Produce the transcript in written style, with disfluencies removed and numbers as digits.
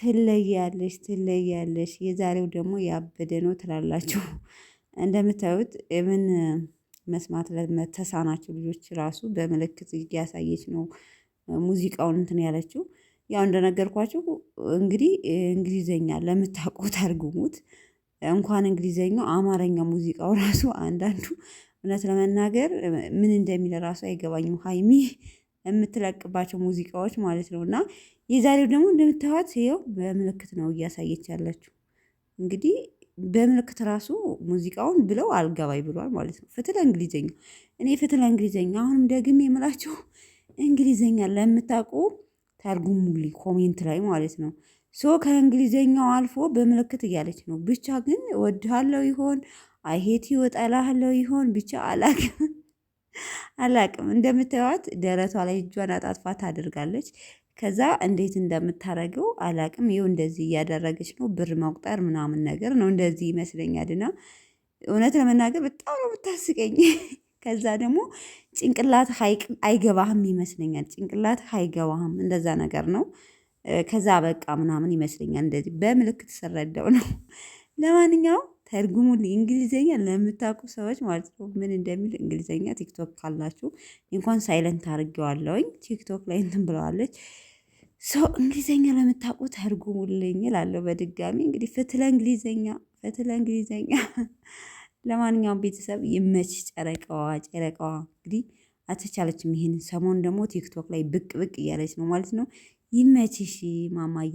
ትለያለሽ። የዛሬው ደግሞ ያበደ ነው ትላላችሁ። እንደምታዩት ኢቭን መስማት ለተሳናቸው ልጆች ራሱ በምልክት እያሳየች ነው ሙዚቃውን እንትን ያለችው። ያው እንደነገርኳችሁ እንግዲህ እንግሊዘኛ ለምታውቁት አርጉሙት። እንኳን እንግሊዘኛው አማርኛ ሙዚቃው ራሱ አንዳንዱ እውነት ለመናገር ምን እንደሚል ራሱ አይገባኝም። ሀይሚ የምትለቅባቸው ሙዚቃዎች ማለት ነው። እና የዛሬው ደግሞ እንደምታዩት ይኸው በምልክት ነው እያሳየች ያለችው። እንግዲህ በምልክት ራሱ ሙዚቃውን ብለው አልገባኝ ብሏል ማለት ነው። ፍትለ እንግሊዘኛ እኔ ፍትለ እንግሊዘኛ አሁንም ደግሜ የምላችሁ እንግሊዘኛ ለምታውቁ ተርጉሙልኝ ኮሜንት ላይ ማለት ነው። ሶ ከእንግሊዘኛው አልፎ በምልክት እያለች ነው። ብቻ ግን እወድሃለሁ ይሆን አይሄት ይወጣልሃለሁ ይሆን ብቻ አላቅም። አላቅም እንደምታዩት ደረቷ ላይ እጇን አጣጥፋ ታደርጋለች። ከዛ እንዴት እንደምታረገው አላቅም። ይኸው እንደዚህ እያደረገች ነው። ብር መቁጠር ምናምን ነገር ነው እንደዚህ ይመስለኛልና እውነት ለመናገር በጣም ነው የምታስቀኝ። ከዛ ደግሞ ጭንቅላት አይገባህም ይመስለኛል። ጭንቅላት አይገባህም እንደዛ ነገር ነው። ከዛ በቃ ምናምን ይመስለኛል እንደዚህ በምልክት ስረዳው ነው። ለማንኛውም ተርጉሙልኝ እንግሊዘኛ ለምታውቁ ሰዎች ማለት ነው። ምን እንደሚል እንግሊዘኛ ቲክቶክ ካላችሁ እንኳን ሳይለንት አድርጌዋለሁኝ። ቲክቶክ ላይ እንትን ብለዋለች። ሰው እንግሊዘኛ ለምታውቁ ተርጉሙልኝ እላለሁ። በድጋሚ እንግዲህ ፍትለ እንግሊዘኛ። ለማንኛውም ቤተሰብ ይመች። ጨረቃዋ እንግዲህ አትቻለችም። ይሄንን ሰሞን ደግሞ ቲክቶክ ላይ ብቅ ብቅ እያለች ነው ማለት ነው። ይመችሽ ማማዬ።